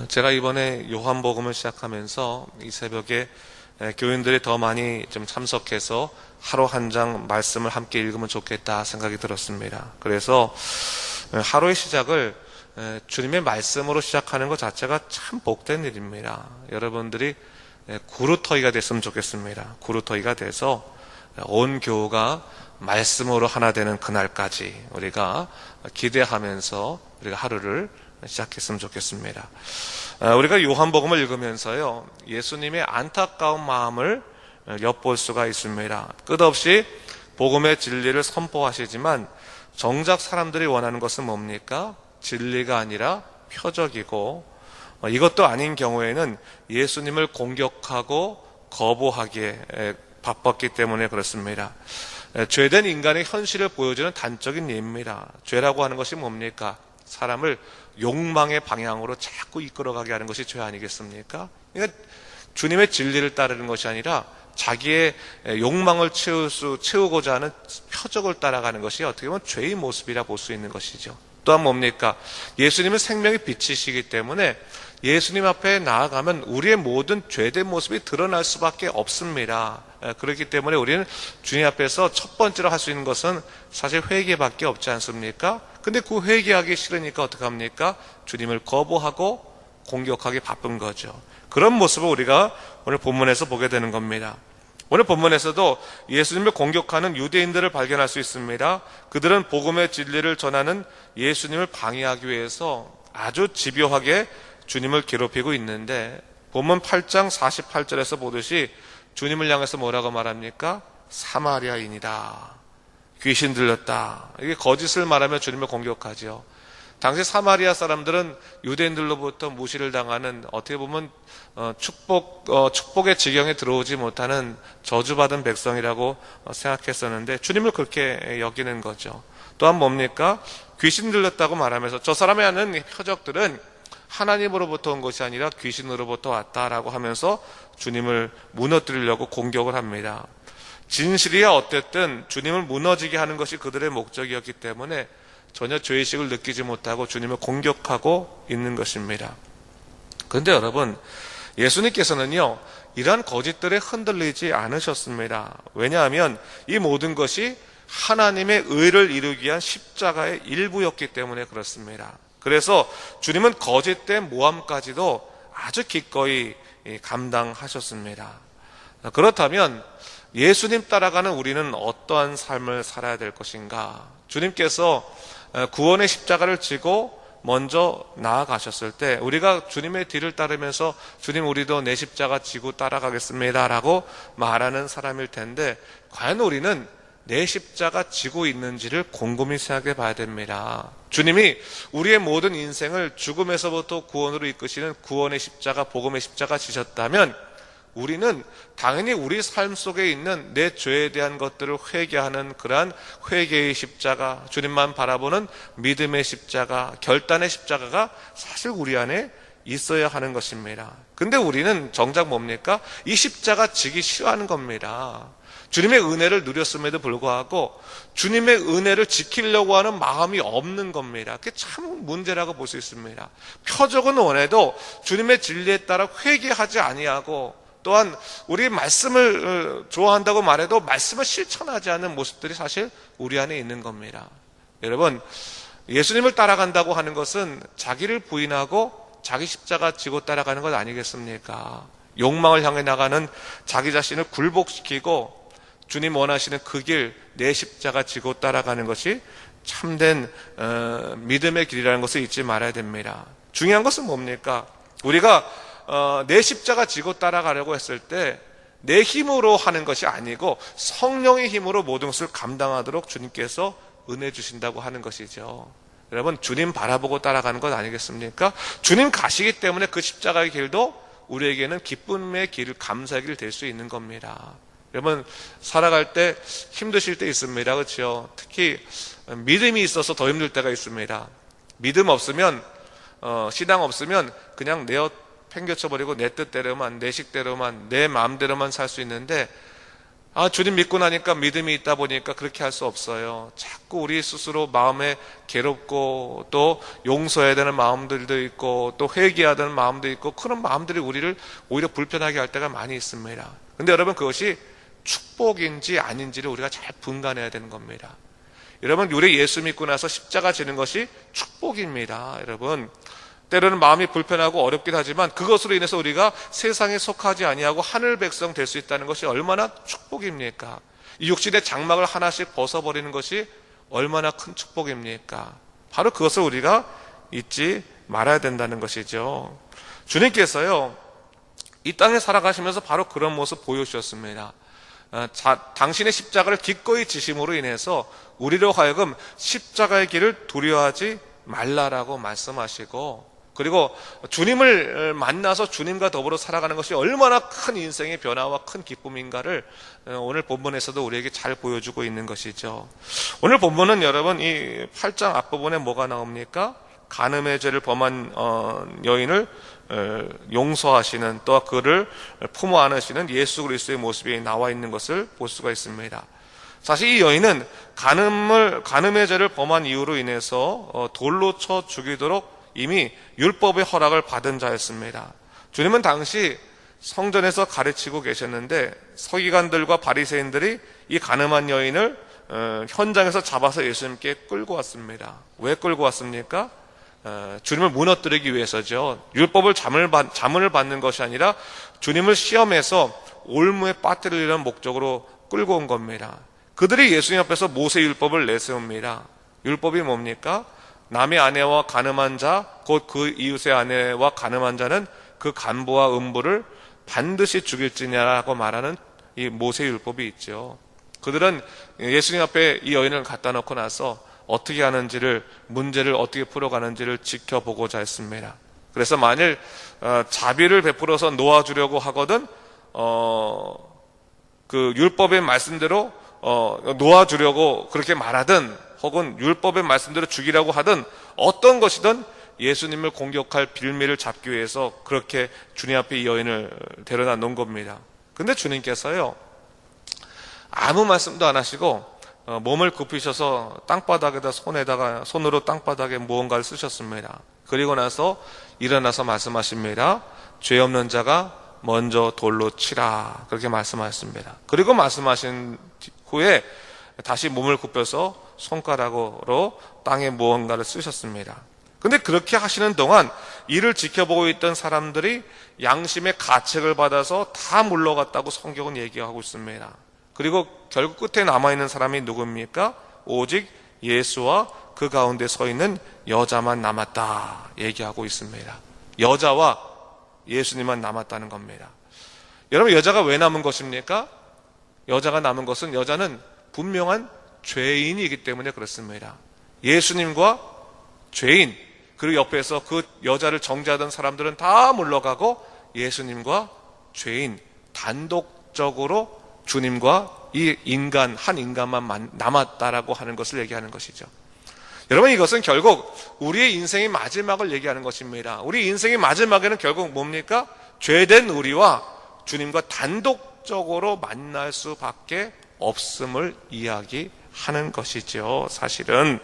제가 이번에 요한복음을 시작하면서 이 새벽에 교인들이 더 많이 좀 참석해서 하루 한 장 말씀을 함께 읽으면 좋겠다 생각이 들었습니다. 그래서 하루의 시작을 주님의 말씀으로 시작하는 것 자체가 참 복된 일입니다. 여러분들이 구루터기가 됐으면 좋겠습니다. 구루터기가 돼서 온 교우가 말씀으로 하나 되는 그날까지 우리가 기대하면서 우리가 하루를 시작했으면 좋겠습니다. 우리가 요한복음을 읽으면서요, 예수님의 안타까운 마음을 엿볼 수가 있습니다. 끝없이 복음의 진리를 선포하시지만 정작 사람들이 원하는 것은 뭡니까? 진리가 아니라 표적이고, 이것도 아닌 경우에는 예수님을 공격하고 거부하기에 바빴기 때문에 그렇습니다. 죄된 인간의 현실을 보여주는 단적인 예입니다. 죄라고 하는 것이 뭡니까? 사람을 욕망의 방향으로 자꾸 이끌어가게 하는 것이 죄 아니겠습니까? 그러니까 주님의 진리를 따르는 것이 아니라 자기의 욕망을 채우고자 하는 표적을 따라가는 것이 어떻게 보면 죄의 모습이라 볼 수 있는 것이죠. 또한 뭡니까? 예수님은 생명의 빛이시기 때문에 예수님 앞에 나아가면 우리의 모든 죄된 모습이 드러날 수밖에 없습니다. 그렇기 때문에 우리는 주님 앞에서 첫 번째로 할 수 있는 것은 사실 회개밖에 없지 않습니까? 근데 그 회개하기 싫으니까 어떻게 합니까? 주님을 거부하고 공격하기 바쁜 거죠. 그런 모습을 우리가 오늘 본문에서 보게 되는 겁니다. 오늘 본문에서도 예수님을 공격하는 유대인들을 발견할 수 있습니다. 그들은 복음의 진리를 전하는 예수님을 방해하기 위해서 아주 집요하게 주님을 괴롭히고 있는데, 본문 8장 48절에서 보듯이 주님을 향해서 뭐라고 말합니까? 사마리아인이다, 귀신 들렸다, 이게 거짓을 말하며 주님을 공격하죠. 당시 사마리아 사람들은 유대인들로부터 무시를 당하는, 어떻게 보면 축복의 지경에 들어오지 못하는 저주받은 백성이라고 생각했었는데 주님을 그렇게 여기는 거죠. 또한 뭡니까? 귀신 들렸다고 말하면서 저 사람이 하는 표적들은 하나님으로부터 온 것이 아니라 귀신으로부터 왔다라고 하면서 주님을 무너뜨리려고 공격을 합니다. 진실이야 어쨌든 주님을 무너지게 하는 것이 그들의 목적이었기 때문에 전혀 죄의식을 느끼지 못하고 주님을 공격하고 있는 것입니다. 그런데 여러분, 예수님께서는요, 이러한 거짓들에 흔들리지 않으셨습니다. 왜냐하면 이 모든 것이 하나님의 의를 이루기 위한 십자가의 일부였기 때문에 그렇습니다. 그래서 주님은 거짓된 모함까지도 아주 기꺼이 감당하셨습니다. 그렇다면 예수님 따라가는 우리는 어떠한 삶을 살아야 될 것인가? 주님께서 구원의 십자가를 지고 먼저 나아가셨을 때 우리가 주님의 뒤를 따르면서 주님, 우리도 내 십자가 지고 따라가겠습니다 라고 말하는 사람일 텐데, 과연 우리는 내 십자가 지고 있는지를 곰곰이 생각해 봐야 됩니다. 주님이 우리의 모든 인생을 죽음에서부터 구원으로 이끄시는 구원의 십자가, 복음의 십자가 지셨다면 우리는 당연히 우리 삶 속에 있는 내 죄에 대한 것들을 회개하는 그러한 회개의 십자가, 주님만 바라보는 믿음의 십자가, 결단의 십자가가 사실 우리 안에 있어야 하는 것입니다. 근데 우리는 정작 뭡니까? 이 십자가 지기 싫어하는 겁니다. 주님의 은혜를 누렸음에도 불구하고 주님의 은혜를 지키려고 하는 마음이 없는 겁니다. 그게 참 문제라고 볼 수 있습니다. 표적은 원해도 주님의 진리에 따라 회개하지 아니하고, 또한 우리 말씀을 좋아한다고 말해도 말씀을 실천하지 않는 모습들이 사실 우리 안에 있는 겁니다. 여러분, 예수님을 따라간다고 하는 것은 자기를 부인하고 자기 십자가 지고 따라가는 것 아니겠습니까? 욕망을 향해 나가는 자기 자신을 굴복시키고 주님 원하시는 그 길, 내 십자가 지고 따라가는 것이 참된 믿음의 길이라는 것을 잊지 말아야 됩니다. 중요한 것은 뭡니까? 우리가 내 십자가 지고 따라가려고 했을 때 내 힘으로 하는 것이 아니고 성령의 힘으로 모든 것을 감당하도록 주님께서 은혜 주신다고 하는 것이죠. 여러분, 주님 바라보고 따라가는 것 아니겠습니까? 주님 가시기 때문에 그 십자가의 길도 우리에게는 기쁨의 길, 감사의 길 될 수 있는 겁니다. 여러분, 살아갈 때 힘드실 때 있습니다. 그렇죠? 특히 믿음이 있어서 더 힘들 때가 있습니다. 믿음 없으면, 신앙 없으면 그냥 팽겨쳐버리고 내 뜻대로만, 내 식대로만, 내 마음대로만 살 수 있는데, 주님 믿고 나니까 믿음이 있다 보니까 그렇게 할 수 없어요. 자꾸 우리 스스로 마음에 괴롭고 또 용서해야 되는 마음들도 있고 또 회개해야 되는 마음도 있고 그런 마음들이 우리를 오히려 불편하게 할 때가 많이 있습니다. 근데 여러분 그것이 축복인지 아닌지를 우리가 잘 분간해야 되는 겁니다. 여러분 우리 예수 믿고 나서 십자가 지는 것이 축복입니다. 여러분 때로는 마음이 불편하고 어렵긴 하지만 그것으로 인해서 우리가 세상에 속하지 아니하고 하늘 백성 될 수 있다는 것이 얼마나 축복입니까? 이 육신의 장막을 하나씩 벗어버리는 것이 얼마나 큰 축복입니까? 바로 그것을 우리가 잊지 말아야 된다는 것이죠. 주님께서요 이 땅에 살아가시면서 바로 그런 모습 보여주셨습니다. 당신의 십자가를 기꺼이 지심으로 인해서 우리로 하여금 십자가의 길을 두려워하지 말라라고 말씀하시고, 그리고 주님을 만나서 주님과 더불어 살아가는 것이 얼마나 큰 인생의 변화와 큰 기쁨인가를 오늘 본문에서도 우리에게 잘 보여주고 있는 것이죠. 오늘 본문은 여러분 이 8장 앞부분에 뭐가 나옵니까? 간음의 죄를 범한 여인을 용서하시는, 또 그를 품어 안으시는 예수 그리스도의 모습이 나와 있는 것을 볼 수가 있습니다. 사실 이 여인은 간음의 죄를 범한 이유로 인해서 돌로 쳐 죽이도록 이미 율법의 허락을 받은 자였습니다. 주님은 당시 성전에서 가르치고 계셨는데 서기관들과 바리새인들이 이 간음한 여인을 현장에서 잡아서 예수님께 끌고 왔습니다. 왜 끌고 왔습니까? 주님을 무너뜨리기 위해서죠. 율법을 자문을 받는 것이 아니라 주님을 시험해서 올무에 빠뜨리려는 목적으로 끌고 온 겁니다. 그들이 예수님 앞에서 모세 율법을 내세웁니다. 율법이 뭡니까? 남의 아내와 간음한 자, 곧 그 이웃의 아내와 간음한 자는 그 간부와 음부를 반드시 죽일지냐라고 말하는 이 모세 율법이 있죠. 그들은 예수님 앞에 이 여인을 갖다 놓고 나서 어떻게 하는지를, 문제를 어떻게 풀어가는지를 지켜보고자 했습니다. 그래서 만일 자비를 베풀어서 놓아주려고 하거든 그 율법의 말씀대로 놓아주려고 그렇게 말하든 혹은 율법의 말씀대로 죽이라고 하든 어떤 것이든 예수님을 공격할 빌미를 잡기 위해서 그렇게 주님 앞에 이 여인을 데려다 놓은 겁니다. 근데 주님께서요 아무 말씀도 안 하시고 몸을 굽히셔서 땅바닥에다 손으로 땅바닥에 무언가를 쓰셨습니다. 그리고 나서 일어나서 말씀하십니다. 죄 없는 자가 먼저 돌로 치라, 그렇게 말씀하셨습니다. 그리고 말씀하신 후에 다시 몸을 굽혀서 손가락으로 땅에 무언가를 쓰셨습니다. 근데 그렇게 하시는 동안 이를 지켜보고 있던 사람들이 양심의 가책을 받아서 다 물러갔다고 성경은 얘기하고 있습니다. 그리고 결국 끝에 남아있는 사람이 누굽니까? 오직 예수와 그 가운데 서 있는 여자만 남았다 얘기하고 있습니다. 여자와 예수님만 남았다는 겁니다. 여러분 여자가 왜 남은 것입니까? 여자가 남은 것은 여자는 분명한 죄인이기 때문에 그렇습니다. 예수님과 죄인, 그리고 옆에서 그 여자를 정죄하던 사람들은 다 물러가고 예수님과 죄인 단독적으로 주님과 이 인간, 한 인간만 남았다라고 하는 것을 얘기하는 것이죠. 여러분 이것은 결국 우리의 인생의 마지막을 얘기하는 것입니다. 우리 인생의 마지막에는 결국 뭡니까? 죄된 우리와 주님과 단독적으로 만날 수밖에 없음을 이야기하는 것이죠, 사실은.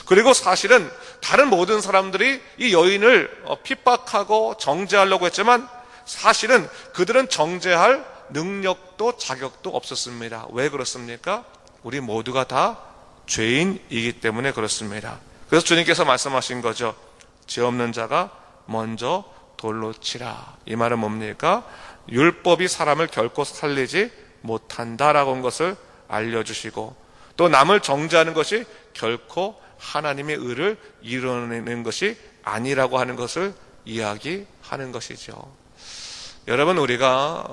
그리고 사실은 다른 모든 사람들이 이 여인을 핍박하고 정죄하려고 했지만 사실은 그들은 정죄할 능력도 자격도 없었습니다. 왜 그렇습니까? 우리 모두가 다 죄인이기 때문에 그렇습니다. 그래서 주님께서 말씀하신 거죠. 죄 없는 자가 먼저 돌로 치라. 이 말은 뭡니까? 율법이 사람을 결코 살리지 못한다라고 한 것을 알려주시고, 또 남을 정죄하는 것이 결코 하나님의 의를 이루어내는 것이 아니라고 하는 것을 이야기하는 것이죠. 여러분 우리가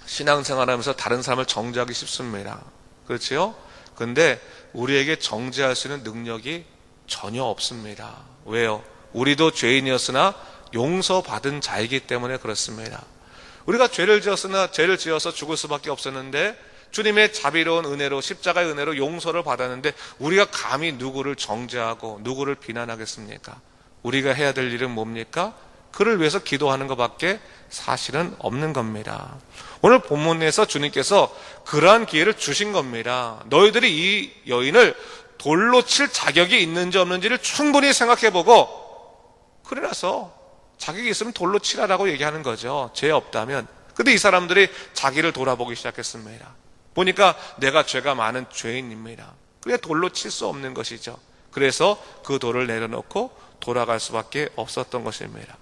신앙생활하면서 다른 사람을 정죄하기 쉽습니다. 그렇지요? 근데 우리에게 정죄할 수 있는 능력이 전혀 없습니다. 왜요? 우리도 죄인이었으나 용서받은 자이기 때문에 그렇습니다. 우리가 죄를 지어서 죽을 수밖에 없었는데 주님의 자비로운 은혜로, 십자가의 은혜로 용서를 받았는데 우리가 감히 누구를 정죄하고 누구를 비난하겠습니까? 우리가 해야 될 일은 뭡니까? 그를 위해서 기도하는 것밖에 사실은 없는 겁니다. 오늘 본문에서 주님께서 그러한 기회를 주신 겁니다. 너희들이 이 여인을 돌로 칠 자격이 있는지 없는지를 충분히 생각해보고 그래 나서 자격이 있으면 돌로 치라라고 얘기하는 거죠. 죄 없다면. 근데 이 사람들이 자기를 돌아보기 시작했습니다. 보니까 내가 죄가 많은 죄인입니다. 그래 돌로 칠 수 없는 것이죠. 그래서 그 돌을 내려놓고 돌아갈 수밖에 없었던 것입니다.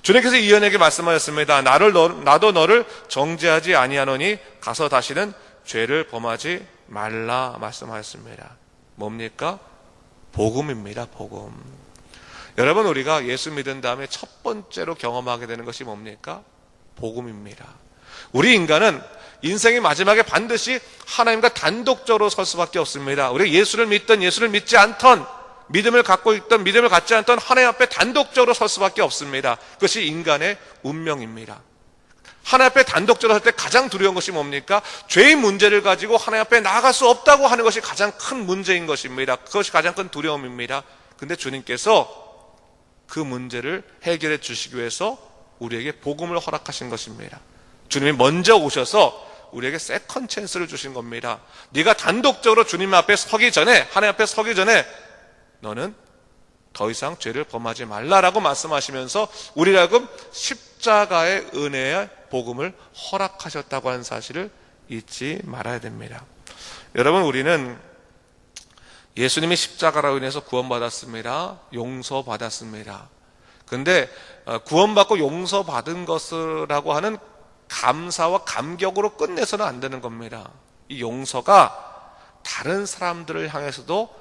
주님께서 이 여인에게 말씀하셨습니다. 나도 너를 정죄하지 아니하노니 가서 다시는 죄를 범하지 말라 말씀하셨습니다. 뭡니까? 복음입니다. 복음. 여러분, 우리가 예수 믿은 다음에 첫 번째로 경험하게 되는 것이 뭡니까? 복음입니다. 우리 인간은 인생의 마지막에 반드시 하나님과 단독적으로 설 수밖에 없습니다. 우리가 예수를 믿든 예수를 믿지 않던, 믿음을 갖고 있던 믿음을 갖지 않던 하나님 앞에 단독적으로 설 수밖에 없습니다. 그것이 인간의 운명입니다. 하나님 앞에 단독적으로 설 때 가장 두려운 것이 뭡니까? 죄의 문제를 가지고 하나님 앞에 나아갈 수 없다고 하는 것이 가장 큰 문제인 것입니다. 그것이 가장 큰 두려움입니다. 근데 주님께서 그 문제를 해결해 주시기 위해서 우리에게 복음을 허락하신 것입니다. 주님이 먼저 오셔서 우리에게 세컨 찬스를 주신 겁니다. 네가 단독적으로 주님 앞에 서기 전에, 하나님 앞에 서기 전에 너는 더 이상 죄를 범하지 말라라고 말씀하시면서 우리를 하여금 십자가의 은혜의 복음을 허락하셨다고 하는 사실을 잊지 말아야 됩니다. 여러분, 우리는 예수님이 십자가로 인해서 구원받았습니다. 용서받았습니다. 근데 구원받고 용서받은 것이라고 하는 감사와 감격으로 끝내서는 안 되는 겁니다. 이 용서가 다른 사람들을 향해서도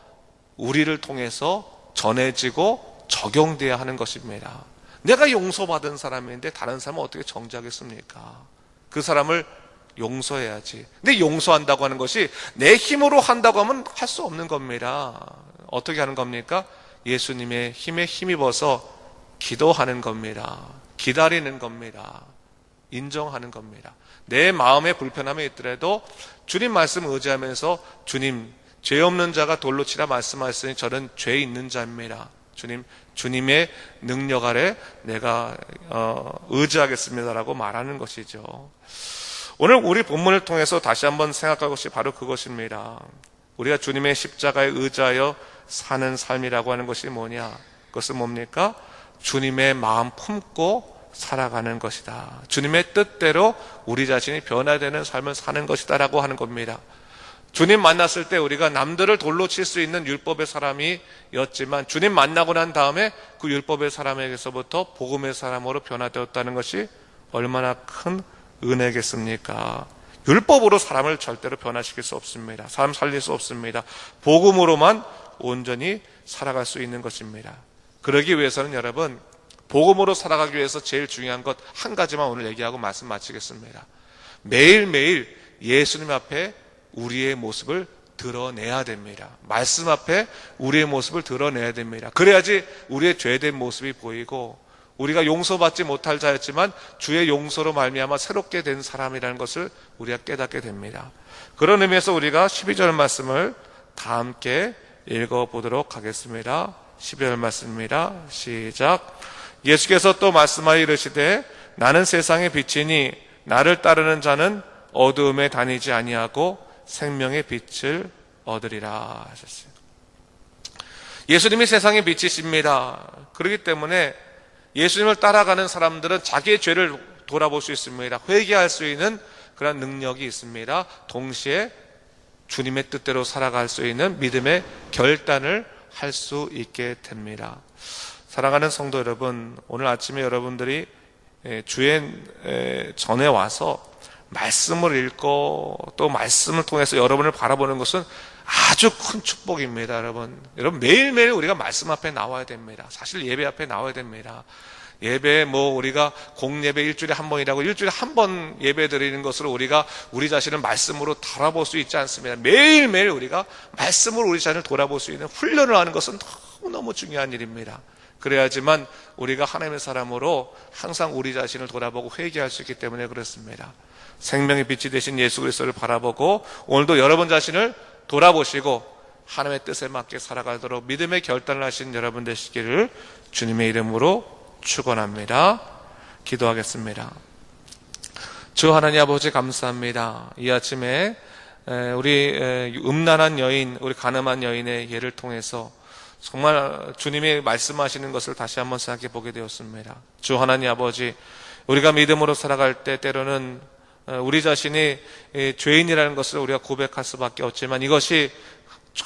우리를 통해서 전해지고 적용돼야 하는 것입니다. 내가 용서받은 사람인데 다른 사람은 어떻게 정죄하겠습니까? 그 사람을 용서해야지. 근데 용서한다고 하는 것이 내 힘으로 한다고 하면 할 수 없는 겁니다. 어떻게 하는 겁니까? 예수님의 힘에 힘입어서 기도하는 겁니다. 기다리는 겁니다. 인정하는 겁니다. 내 마음에 불편함이 있더라도 주님 말씀 의지하면서 주님, 죄 없는 자가 돌로 치라 말씀하셨으니 저는 죄 있는 자입니다. 주님의 능력 아래 내가 의지하겠습니다라고 말하는 것이죠. 오늘 우리 본문을 통해서 다시 한번 생각할 것이 바로 그것입니다. 우리가 주님의 십자가에 의지하여 사는 삶이라고 하는 것이 뭐냐? 그것은 뭡니까? 주님의 마음 품고 살아가는 것이다. 주님의 뜻대로 우리 자신이 변화되는 삶을 사는 것이다 라고 하는 겁니다. 주님 만났을 때 우리가 남들을 돌로 칠 수 있는 율법의 사람이었지만 주님 만나고 난 다음에 그 율법의 사람에게서부터 복음의 사람으로 변화되었다는 것이 얼마나 큰 은혜겠습니까? 율법으로 사람을 절대로 변화시킬 수 없습니다. 사람 살릴 수 없습니다. 복음으로만 온전히 살아갈 수 있는 것입니다. 그러기 위해서는 여러분, 복음으로 살아가기 위해서 제일 중요한 것 한 가지만 오늘 얘기하고 말씀 마치겠습니다. 매일매일 예수님 앞에 우리의 모습을 드러내야 됩니다. 말씀 앞에 우리의 모습을 드러내야 됩니다. 그래야지 우리의 죄된 모습이 보이고 우리가 용서받지 못할 자였지만 주의 용서로 말미암아 새롭게 된 사람이라는 것을 우리가 깨닫게 됩니다. 그런 의미에서 우리가 12절 말씀을 다 함께 읽어보도록 하겠습니다. 12절 말씀입니다. 시작. 예수께서 또 말씀하여 이르시되 나는 세상의 빛이니 나를 따르는 자는 어두움에 다니지 아니하고 생명의 빛을 얻으리라 하셨어요. 예수님이 세상의 빛이십니다. 그렇기 때문에 예수님을 따라가는 사람들은 자기의 죄를 돌아볼 수 있습니다. 회개할 수 있는 그런 능력이 있습니다. 동시에 주님의 뜻대로 살아갈 수 있는 믿음의 결단을 할 수 있게 됩니다. 사랑하는 성도 여러분, 오늘 아침에 여러분들이 주의 전에 와서 말씀을 읽고 또 말씀을 통해서 여러분을 바라보는 것은 아주 큰 축복입니다. 여러분 매일매일 우리가 말씀 앞에 나와야 됩니다. 사실 예배 앞에 나와야 됩니다. 예배 우리가 공예배 일주일에 한 번이라고 일주일에 한 번 예배 드리는 것으로 우리가 우리 자신을 말씀으로 돌아볼 수 있지 않습니다. 매일매일 우리가 말씀으로 우리 자신을 돌아볼 수 있는 훈련을 하는 것은 너무너무 중요한 일입니다. 그래야지만 우리가 하나님의 사람으로 항상 우리 자신을 돌아보고 회개할 수 있기 때문에 그렇습니다. 생명의 빛이 되신 예수 그리스도를 바라보고 오늘도 여러분 자신을 돌아보시고 하나님의 뜻에 맞게 살아가도록 믿음의 결단을 하신 여러분 되시기를 주님의 이름으로 축원합니다. 기도하겠습니다. 주 하나님 아버지 감사합니다. 이 아침에 우리 음란한 여인, 우리 가늠한 여인의 예를 통해서 정말 주님이 말씀하시는 것을 다시 한번 생각해 보게 되었습니다. 주 하나님 아버지, 우리가 믿음으로 살아갈 때 때로는 우리 자신이 죄인이라는 것을 우리가 고백할 수밖에 없지만 이것이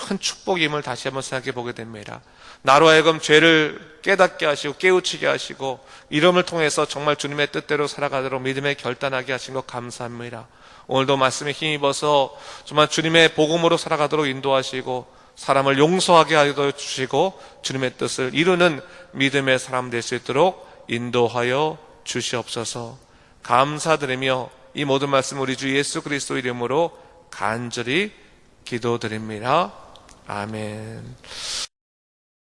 큰 축복임을 다시 한번 생각해 보게 됩니다. 나로 하여금 죄를 깨닫게 하시고 깨우치게 하시고 이름을 통해서 정말 주님의 뜻대로 살아가도록 믿음에 결단하게 하신 것 감사합니다. 오늘도 말씀에 힘입어서 정말 주님의 복음으로 살아가도록 인도하시고 사람을 용서하게 하여 주시고 주님의 뜻을 이루는 믿음의 사람 될 수 있도록 인도하여 주시옵소서. 감사드리며 이 모든 말씀 우리 주 예수 그리스도 이름으로 간절히 기도드립니다. 아멘.